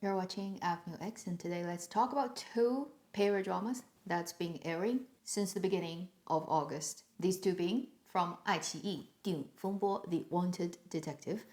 You're watching Avenue X, and today let's talk about two period dramas that's been airing since the beginning of August. These two being from iQIYI 定风波 The Wanted Detective,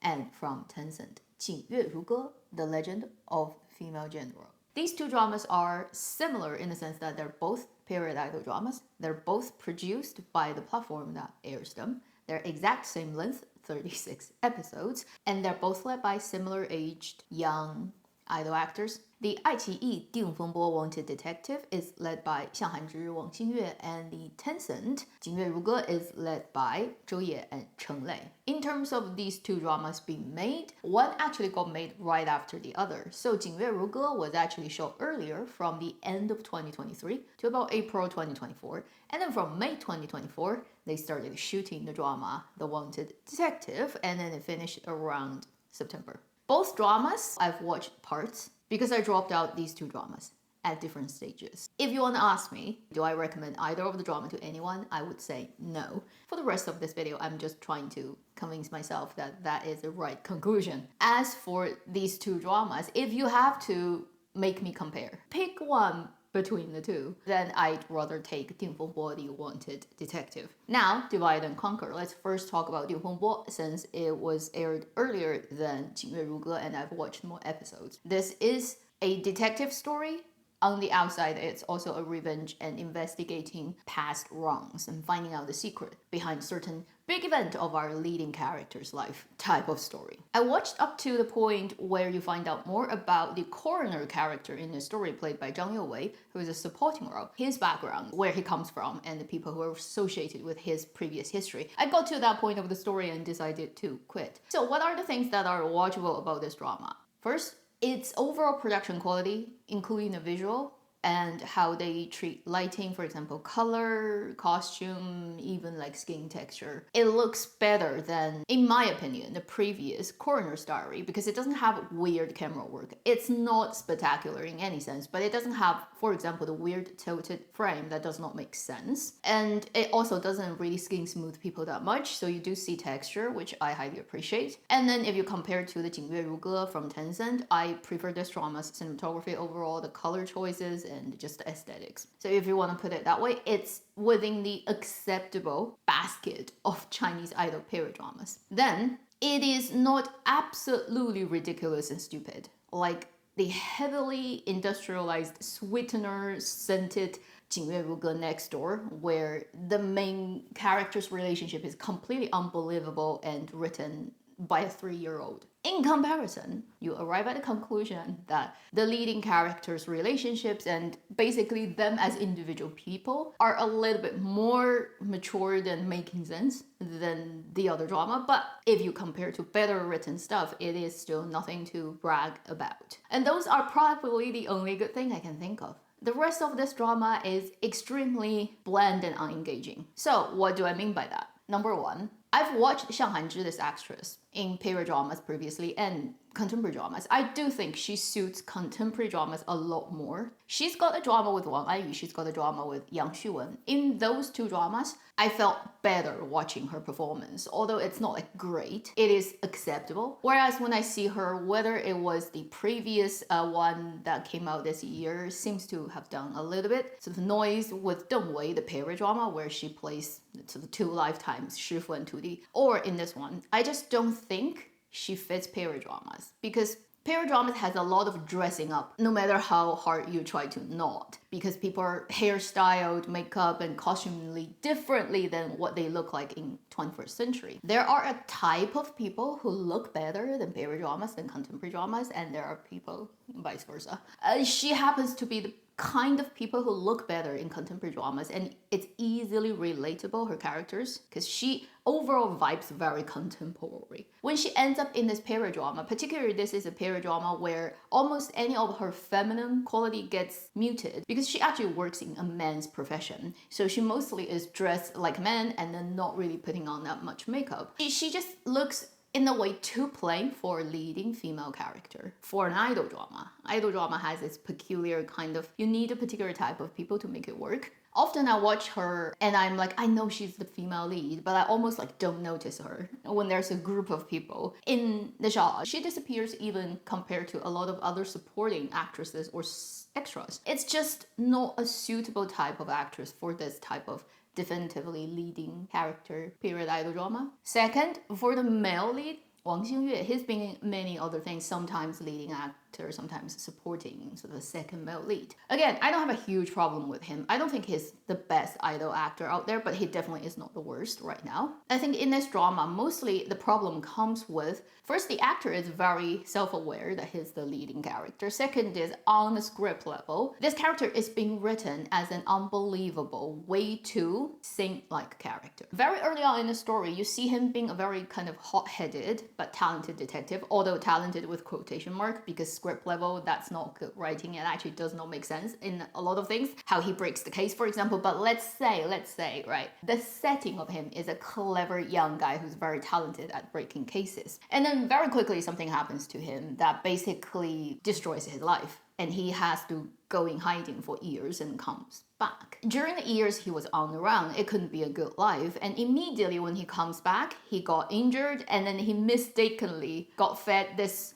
and from Tencent 锦月如歌 The Legend of Female General. These two dramas are similar in the sense that they're both period idol dramas. They're both produced by the platform that airs them. They're exact same length, 36 episodes, and they're both led by similar-aged young idol actors. The iQIYI 定风波 Wanted Detective is led by Xiang Hanzhi, Wang Xingyue, and the Tencent 锦月如歌 is led by Zhou Ye and Cheng Lei. In terms of these two dramas being made, one actually got made right after the other. So 锦月如歌 was actually shot earlier from the end of 2023 to about April 2024. And then from May 2024, they started shooting the drama, The Wanted Detective, and then it finished around September. Both dramas, I've watched parts because I dropped out these two dramas at different stages. If you want to ask me, do I recommend either of the drama to anyone? I would say no. For the rest of this video, I'm just trying to convince myself that that is the right conclusion. As for these two dramas, if you have to make me compare, pick one between the two, then I'd rather take 定风波 The Wanted Detective. Now, divide and conquer. Let's first talk about 定风波 since it was aired earlier than 锦月如歌 and I've watched more episodes. This is a detective story. On the outside, it's also a revenge and investigating past wrongs and finding out the secret behind certain big event of our leading character's life type of story. I watched up to the point where you find out more about the coroner character in the story played by Zhang Youwei, who is a supporting role, his background, where he comes from, and the people who are associated with his previous history. I got to that point of the story and decided to quit. So what are the things that are watchable about this drama? First, its overall production quality, including the visual and how they treat lighting, for example, color, costume, even like skin texture. It looks better than, in my opinion, the previous Coroner's Diary because it doesn't have weird camera work. It's not spectacular in any sense, but it doesn't have, for example, the weird tilted frame that does not make sense. And it also doesn't really skin smooth people that much, so you do see texture, which I highly appreciate. And then if you compare to the 锦月如歌 from Tencent, I prefer this drama's cinematography overall, the color choices, and just the aesthetics. So if you want to put it that way, it's within the acceptable basket of Chinese idol period dramas. Then, it is not absolutely ridiculous and stupid. Like the heavily industrialized sweetener-scented 锦月如歌 next door, where the main character's relationship is completely unbelievable and written by a 3-year-old. In comparison, you arrive at the conclusion that the leading characters' relationships and basically them as individual people are a little bit more matured and making sense than the other drama. But if you compare to better written stuff, it is still nothing to brag about. And those are probably the only good thing I can think of. The rest of this drama is extremely bland and unengaging. So what do I mean by that? Number one, I've watched Xiang Hanzhi, this actress, in period dramas previously and contemporary dramas. I do think she suits contemporary dramas a lot more. She's got a drama with Wang Aiyu, she's got a drama with Yang Xuwen. In those two dramas, I felt better watching her performance. Although it's not like great, it is acceptable. Whereas when I see her, whether it was the previous one that came out this year, seems to have done a little bit sort of noise with Deng Wei, the period drama, where she plays sort of 2 lifetimes, Shifu and Tudi. Or in this one, I just don't think she fits period dramas because period dramas has a lot of dressing up, no matter how hard you try to not, because people are hairstyled, makeup, and costumely differently than what they look like in 21st century. There are a type of people who look better than period dramas than contemporary dramas, and there are people vice versa. She happens to be the kind of people who look better in contemporary dramas, and it's easily relatable, her characters, because she overall vibes very contemporary. When she ends up in this period drama, particularly this is a period drama where almost any of her feminine quality gets muted because she actually works in a man's profession. So she mostly is dressed like a man and then not really putting on that much makeup. She just looks in a way too plain for a leading female character. For an idol drama has its peculiar kind of, you need a particular type of people to make it work. Often I watch her and I'm like, I know she's the female lead, but I almost like don't notice her when there's a group of people in the shot. She disappears even compared to a lot of other supporting actresses or extras. It's just not a suitable type of actress for this type of definitively leading character period idol drama. Second, for the male lead, Wang Xingyue, he's been in many other things, sometimes leading actor, sometimes supporting, sort of a second male lead. Again, I don't have a huge problem with him. I don't think he's the best idol actor out there, but he definitely is not the worst right now. I think in this drama, mostly the problem comes with, first, the actor is very self-aware that he's the leading character. Second is, on the script level, this character is being written as an unbelievable, way too saint-like character. Very early on in the story, you see him being a very kind of hot-headed but talented detective, although talented with quotation mark, because script level, that's not good writing. It actually does not make sense in a lot of things, how he breaks the case, for example. But let's say, right, the setting of him is a clever young guy who's very talented at breaking cases. And then very quickly something happens to him that basically destroys his life. And he has to go in hiding for years and comes back. During the years he was on the run, it couldn't be a good life. And immediately when he comes back, he got injured and then he mistakenly got fed this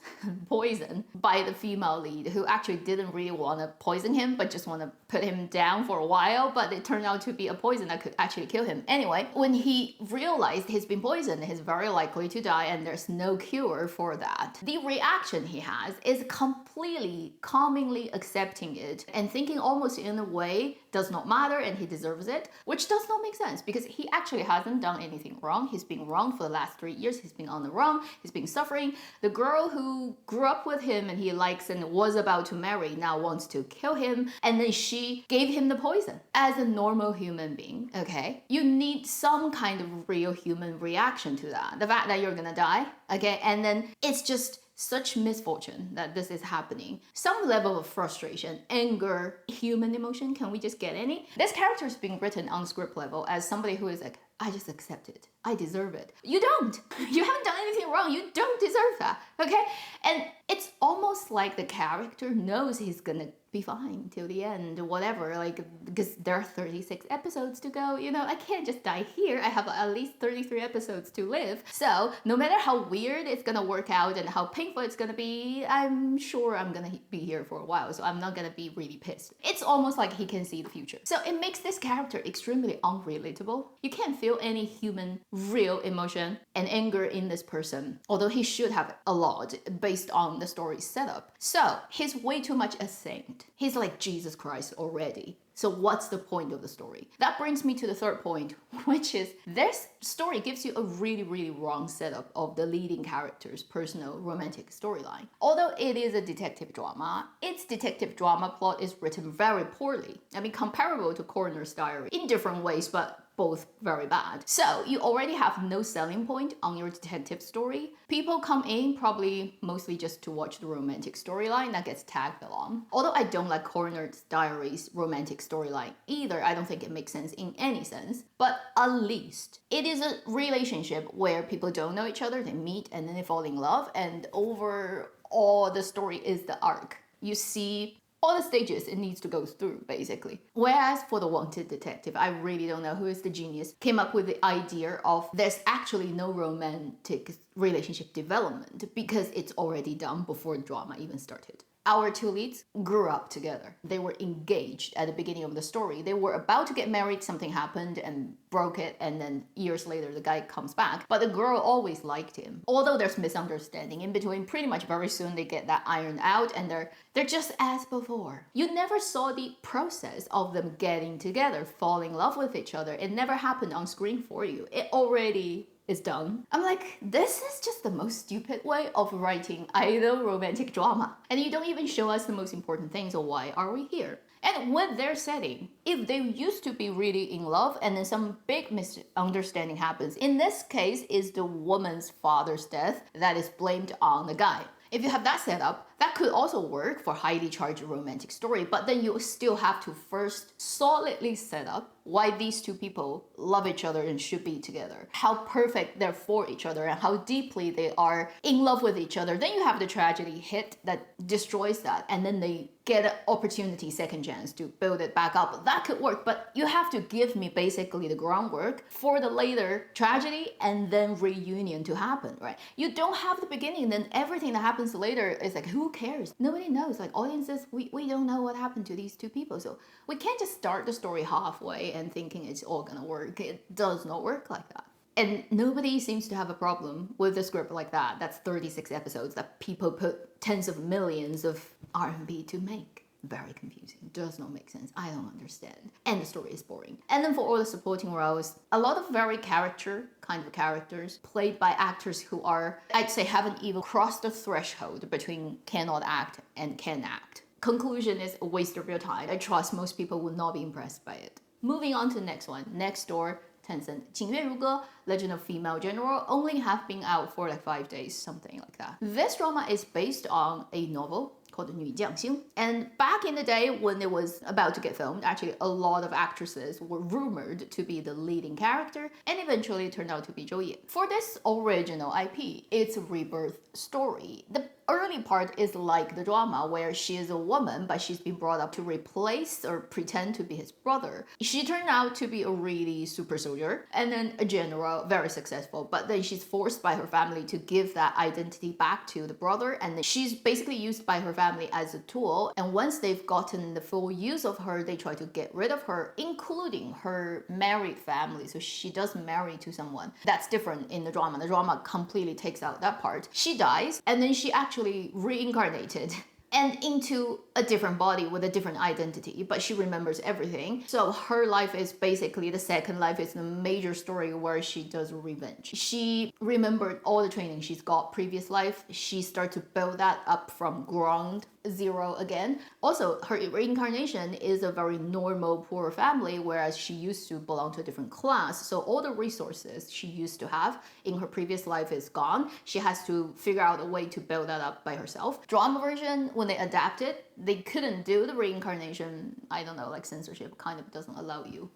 poison by the female lead, who actually didn't really want to poison him, but just want to put him down for a while. But it turned out to be a poison that could actually kill him. Anyway, when he realized he's been poisoned, he's very likely to die and there's no cure for that. The reaction he has is completely calmingly accepting it and thinking almost in a way does not matter and he deserves it, which does not make sense because he actually hasn't done anything wrong. He's been wrong for the last 3 years. He's been on the run. He's been suffering. The girl who grew up with him and he likes and was about to marry now wants to kill him, and then she gave him the poison. As a normal human being, okay, you need some kind of real human reaction to that. The fact that you're gonna die, okay, and then it's just such misfortune that this is happening. Some level of frustration, anger, human emotion, can we just get any? This character is being written on script level as somebody who is like, I just accept it. I deserve it. You don't. You haven't done anything wrong. You don't deserve that, okay? And it's almost like the character knows he's gonna be fine till the end, whatever, like, because there are 36 episodes to go, you know, I can't just die here. I have at least 33 episodes to live. So no matter how weird it's gonna work out and how painful it's gonna be, I'm sure I'm gonna be here for a while, so I'm not gonna be really pissed. It's almost like he can see the future. So it makes this character extremely unrelatable. You can't feel any human, real emotion and anger in this person, although he should have a lot based on the story's setup. So he's way too much a saint. He's like Jesus Christ already. So what's the point of the story? That brings me to the third point, which is this story gives you a really, really wrong setup of the leading character's personal romantic storyline. Although it is a detective drama, its detective drama plot is written very poorly. I mean, comparable to Coroner's Diary in different ways, but both very bad. So you already have no selling point on your detective story. People come in probably mostly just to watch the romantic storyline that gets tagged along. Although I don't like Coroner's Diary's romantic storyline either, I don't think it makes sense in any sense, but at least it is a relationship where people don't know each other, they meet and then they fall in love, and overall the story is the arc. You see all the stages it needs to go through, basically. Whereas for the Wanted Detective, I really don't know who is the genius, came up with the idea of there's actually no romantic relationship development because it's already done before the drama even started. Our two leads grew up together. They were engaged at the beginning of the story. They were about to get married, something happened and broke it, and then years later the guy comes back. But the girl always liked him. Although there's misunderstanding in between, pretty much very soon they get that ironed out and they're just as before. You never saw the process of them getting together, falling in love with each other. It never happened on screen for you. It already is done. I'm like, this is just the most stupid way of writing idol romantic drama. And you don't even show us the most important things, so why are we here? And with their setting, if they used to be really in love and then some big misunderstanding happens, in this case is the woman's father's death that is blamed on the guy. If you have that set up, That could also work for highly charged romantic story, but then you still have to first solidly set up why these two people love each other and should be together, how perfect they're for each other, and how deeply they are in love with each other. Then you have the tragedy hit that destroys that, and then they get an opportunity, second chance to build it back up. That could work, but you have to give me basically the groundwork for the later tragedy and then reunion to happen, right? You don't have the beginning, then everything that happens later is like, who cares? Nobody knows. Like audiences, we don't know what happened to these two people. So we can't just start the story halfway and thinking it's all gonna work. It does not work like that. And nobody seems to have a problem with a script like that. That's 36 episodes that people put tens of millions of RMB to make. Very confusing. Does not make sense. I don't understand. And the story is boring. And then for all the supporting roles, a lot of very character kind of characters played by actors who are, I'd say, haven't even crossed the threshold between cannot act and can act. Conclusion is a waste of your time. I trust most people will not be impressed by it. Moving on to the next one. Next door, Tencent. 请月如歌, Legend of Female General, only have been out for like 5 days, something like that. This drama is based on a novel called 女将星. And back in the day when it was about to get filmed, actually a lot of actresses were rumored to be the leading character, and eventually it turned out to be Zhou Ye. For this original IP, it's a rebirth story. The early part is like the drama where she is a woman, but she's been brought up to replace or pretend to be his brother. She turned out to be a really super soldier and then a general, very successful, but then she's forced by her family to give that identity back to the brother, and then she's basically used by her family as a tool. And once they've gotten the full use of her, they try to get rid of her, including her married family. So she does marry to someone. That's different in the drama. The drama completely takes out that part. She dies, and then she actually reincarnated and into a different body with a different identity, but she remembers everything. So her life is basically the second life is the major story where she does revenge. She remembered all the training she's got previous life. She started to build that up from ground zero again. Also, her reincarnation is a very normal poor family, whereas she used to belong to a different class. So all the resources she used to have in her previous life is gone. She has to figure out a way to build that up by herself. Drama version, when they adapted, they couldn't do the reincarnation. I don't know, like censorship kind of doesn't allow you.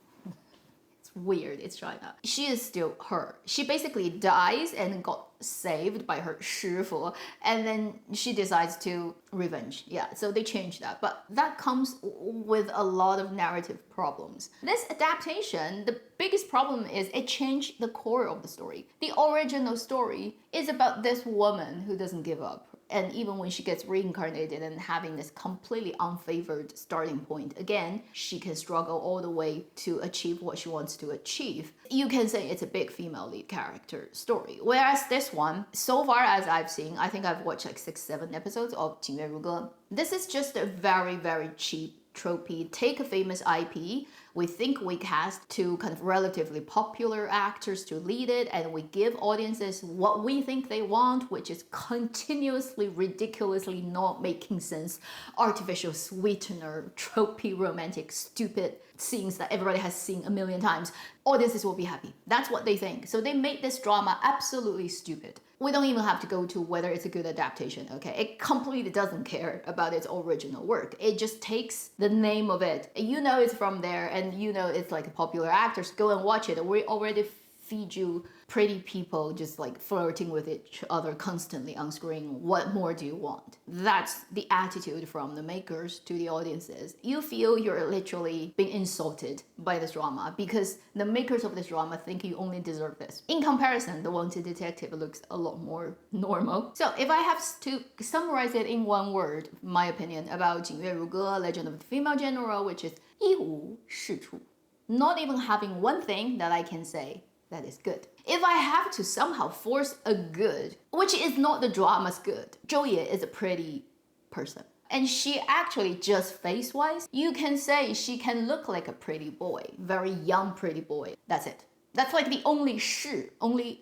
Weird, it's China. She is still her. She basically dies and got saved by her 师傅, and then she decides to revenge. Yeah, so they changed that. But that comes with a lot of narrative problems. This adaptation, the biggest problem is it changed the core of the story. The original story is about this woman who doesn't give up. And even when she gets reincarnated and having this completely unfavored starting point, again, she can struggle all the way to achieve what she wants to achieve. You can say it's a big female lead character story. Whereas this one, so far as I've seen, I think I've watched like 6-7 episodes of 请月如歌. This is just a very, very cheap tropey. Take a famous IP, we think we cast two kind of relatively popular actors to lead it, and we give audiences what we think they want, which is continuously, ridiculously not making sense, artificial sweetener, tropey, romantic, stupid scenes that everybody has seen a million times. Audiences will be happy. That's what they think. So they made this drama absolutely stupid. We don't even have to go to whether it's a good adaptation, okay? It completely doesn't care about its original work. It just takes the name of it. You know it's from there, and you know it's like popular actors. Go and watch it. We already feed you pretty people just like flirting with each other constantly on screen. What more do you want? That's the attitude from the makers to the audiences. You feel you're literally being insulted by this drama because the makers of this drama think you only deserve this. In comparison, The Wanted Detective looks a lot more normal. So if I have to summarize it in one word, my opinion about 请月如歌, Legend of the Female General, which is 一无是处. Not even having one thing that I can say that is good. If I have to somehow force a good, which is not the drama's good, Zhou Ye is a pretty person. And she actually, just face-wise, you can say she can look like a pretty boy, very young pretty boy. That's it. That's like the only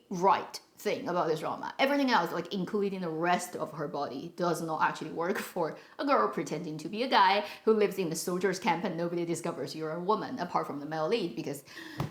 right thing about this drama. Everything else, like including the rest of her body, does not actually work for a girl pretending to be a guy who lives in the soldiers camp and nobody discovers you're a woman apart from the male lead, because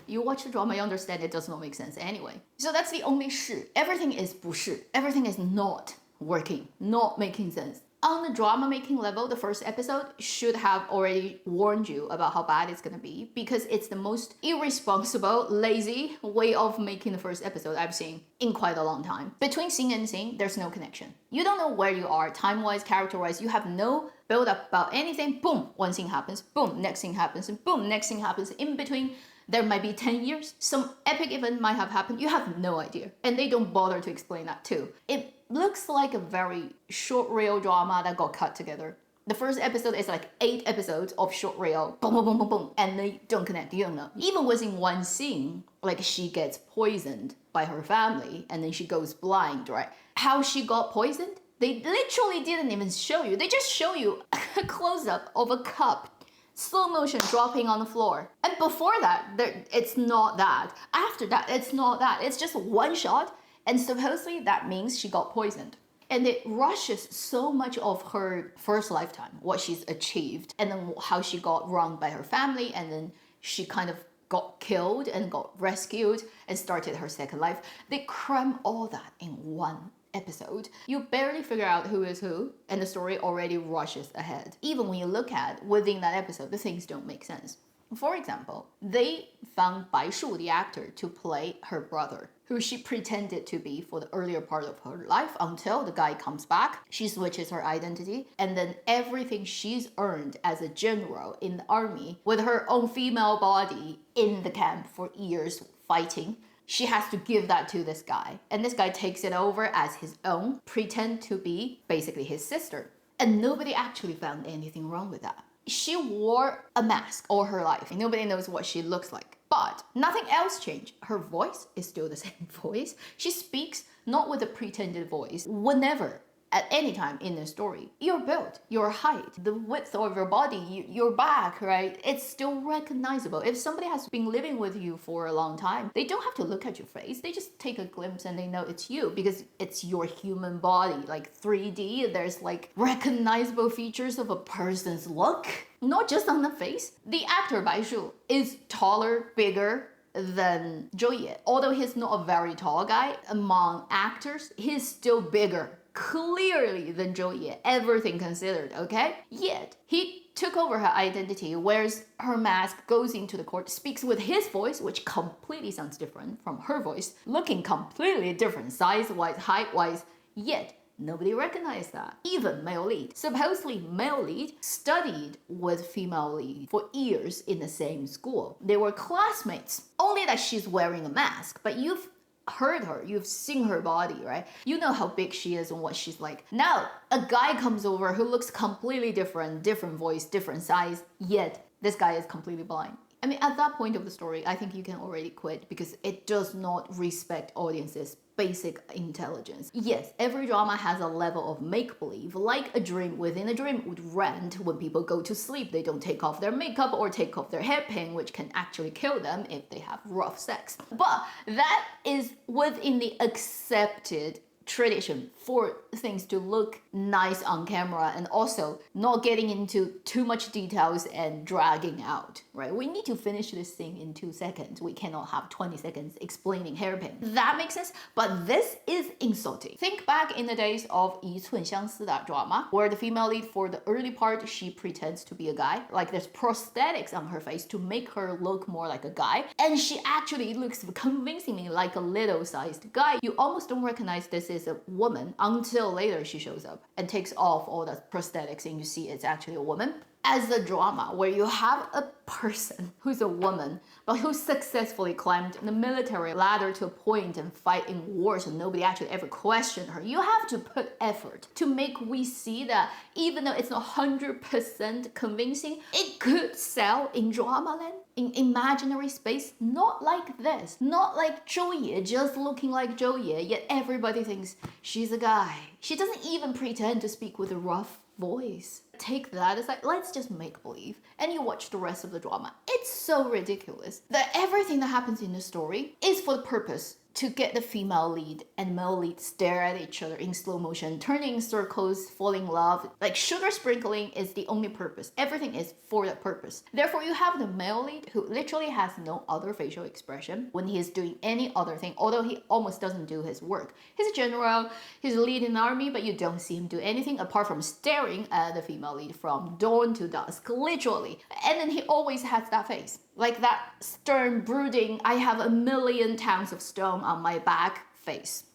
you watch the drama, you understand it does not make sense anyway. So that's the only 是. Everything is 不是. Everything is not working, not making sense. On the drama making level, the first episode should have already warned you about how bad it's gonna be because it's the most irresponsible, lazy way of making the first episode I've seen in quite a long time. Between scene and scene, there's no connection. You don't know where you are, time-wise, character-wise, you have no build up about anything. Boom, one scene happens, boom, next thing happens, and boom, next thing happens. In between, there might be 10 years. Some epic event might have happened. You have no idea. And they don't bother to explain that too. It looks like a very short reel drama that got cut together. The first episode is like 8 episodes of short reel, boom, boom, boom, boom, boom, and they don't connect, you don't know. Even within one scene, like she gets poisoned by her family and then she goes blind, right? How she got poisoned? They literally didn't even show you. They just show you a close-up of a cup, slow motion dropping on the floor. And before that, it's not that. After that, it's not that. It's just one shot. And supposedly that means she got poisoned. And it rushes so much of her first lifetime, what she's achieved, and then how she got wronged by her family, and then she kind of got killed and got rescued and started her second life. They cram all that in one episode. You barely figure out who is who, and the story already rushes ahead. Even when you look at within that episode, the things don't make sense. For example, they found Bai Shu, the actor, to play her brother, who she pretended to be for the earlier part of her life until the guy comes back. She switches her identity, and then everything she's earned as a general in the army with her own female body in the camp for years fighting, she has to give that to this guy. And this guy takes it over as his own, pretend to be basically his sister. And nobody actually found anything wrong with that. She wore a mask all her life. Nobody knows what she looks like. But nothing else changed. Her voice is still the same voice. She speaks not with a pretended voice. Whenever, at any time in the story, your build, your height, the width of your body, your back, right? It's still recognizable. If somebody has been living with you for a long time, they don't have to look at your face. They just take a glimpse and they know it's you because it's your human body. Like 3D, there's like recognizable features of a person's look, not just on the face. The actor Bai Shu is taller, bigger than Zhou Ye. Although he's not a very tall guy, among actors, he's still bigger clearly than Zhou Ye, everything considered, okay? Yet, he took over her identity, wears her mask, goes into the court, speaks with his voice, which completely sounds different from her voice, looking completely different size-wise, height-wise, yet nobody recognized that. Even male lead. Supposedly, male lead studied with female lead for years in the same school. They were classmates, only that she's wearing a mask, but you've heard her, you've seen her body, right? You know how big she is and what she's like. Now, a guy comes over who looks completely different voice, different size, yet this guy is completely blind. I mean, at that point of the story, I think you can already quit because it does not respect audiences' basic intelligence. Yes, every drama has a level of make-believe, like a dream within a dream would rant when people go to sleep. They don't take off their makeup or take off their hairpin, which can actually kill them if they have rough sex. But that is within the accepted tradition for things to look nice on camera and also not getting into too much details and dragging out, right? We need to finish this thing in 2 seconds. We cannot have 20 seconds explaining hairpin. That makes sense, but this is insulting. Think back in the days of 一寸相思 that drama, where the female lead for the early part, she pretends to be a guy. Like there's prosthetics on her face to make her look more like a guy. And she actually looks convincingly like a little-sized guy. You almost don't recognize this is a woman until later she shows up and takes off all the prosthetics and you see it's actually a woman. As a drama where you have a person who's a woman but who successfully climbed the military ladder to a point and fight in wars and nobody actually ever questioned her, you have to put effort to make we see that even though it's not 100% convincing, it could sell in drama land, in imaginary space. Not like this, not like Zhou Ye just looking like Zhou Ye, yet everybody thinks she's a guy. She doesn't even pretend to speak with a rough voice. Take that as like, let's just make believe. And you watch the rest of the drama. It's so ridiculous that everything that happens in the story is for the purpose to get the female lead and male lead stare at each other in slow motion, turning in circles, falling in love. Like sugar sprinkling is the only purpose. Everything is for that purpose. Therefore, you have the male lead who literally has no other facial expression when he is doing any other thing, although he almost doesn't do his work. He's a general, he's leading an army, but you don't see him do anything apart from staring at the female lead from dawn to dusk, literally. And then he always has that face. Like that stern, brooding, I have a million tons of stone on my back face.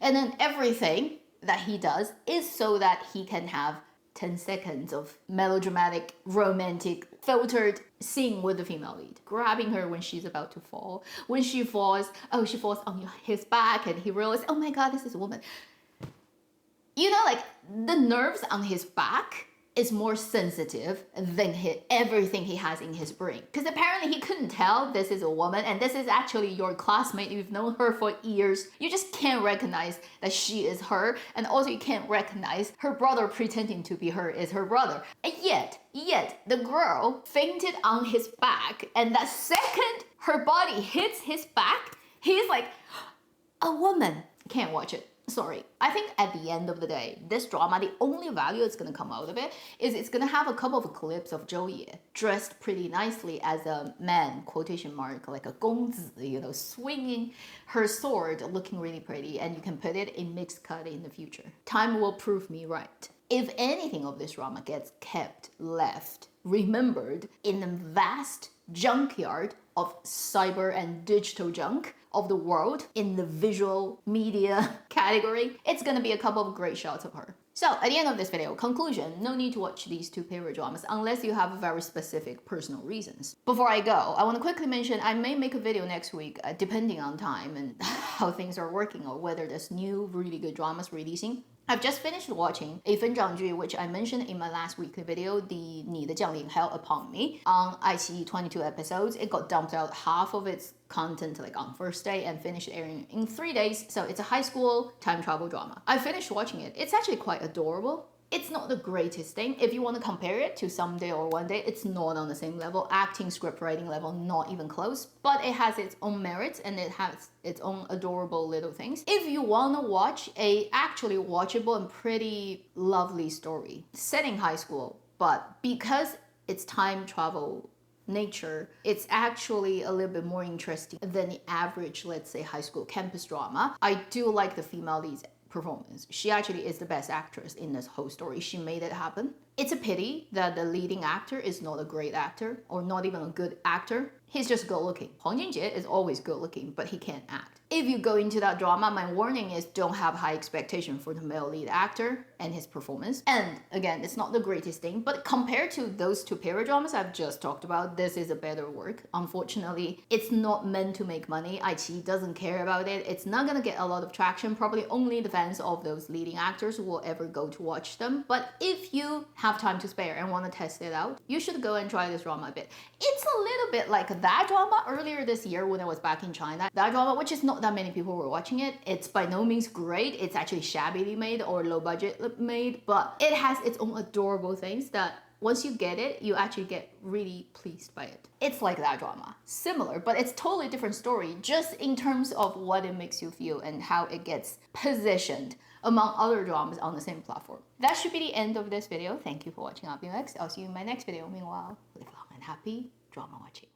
And then everything that he does is so that he can have 10 seconds of melodramatic, romantic, filtered scene with the female lead. Grabbing her when she's about to fall. When she falls, oh, she falls on his back and he realizes, oh my God, this is a woman. You know, like the nerves on his back is more sensitive than everything he has in his brain. Because apparently he couldn't tell this is a woman and this is actually your classmate. You've known her for years. You just can't recognize that she is her. And also you can't recognize her brother pretending to be her is her brother. And yet, the girl fainted on his back. And that second her body hits his back, he's like, a woman. Can't watch it. Sorry. I think at the end of the day, this drama, the only value that's going to come out of it is it's going to have a couple of clips of Zhou Ye dressed pretty nicely as a man, quotation mark, like a gongzi, you know, swinging her sword, looking really pretty, and you can put it in mixed cut in the future. Time will prove me right. If anything of this drama gets kept, left, remembered in the vast junkyard of cyber and digital junk of the world in the visual media category, it's gonna be a couple of great shots of her. So at the end of this video, conclusion, no need to watch these two period dramas unless you have very specific personal reasons. Before I go, I want to quickly mention I may make a video next week depending on time and how things are working or whether there's new really good dramas releasing. I've just finished watching a 分账剧, which I mentioned in my last weekly video, the 你的降临 Hell Upon Me, on iQIYI 22 episodes. It got dumped out half of its content like on first day and finished airing in 3 days. So it's a high school time travel drama. I finished watching it. It's actually quite adorable. It's not the greatest thing. If you want to compare it to Someday or One Day, it's not on the same level. Acting, script writing level, not even close. But it has its own merits and it has its own adorable little things. If you want to watch a actually watchable and pretty lovely story set in high school, but because it's time travel nature, it's actually a little bit more interesting than the average, let's say, high school campus drama. I do like the female lead's performance. She actually is the best actress in this whole story. She made it happen. It's a pity that the leading actor is not a great actor or not even a good actor. He's just good looking. Huang Jingjie is always good looking, but he can't act. If you go into that drama, my warning is don't have high expectation for the male lead actor and his performance. And again, it's not the greatest thing, but compared to those two period dramas I've just talked about, this is a better work. Unfortunately, it's not meant to make money. iQIYI doesn't care about it. It's not gonna get a lot of traction. Probably only the fans of those leading actors will ever go to watch them. But if you have time to spare and want to test it out, you should go and try this drama a bit. It's a little bit like that drama earlier this year when I was back in China. That drama, which is not that many people were watching it. It's by no means great. It's actually shabbily made or low budget made, but it has its own adorable things that once you get it, you actually get really pleased by it. It's like that drama. Similar, but it's totally different story just in terms of what it makes you feel and how it gets positioned among other dramas on the same platform. That should be the end of this video. Thank you for watching. I'll be next. I'll see you in my next video. Meanwhile, live long and happy drama watching.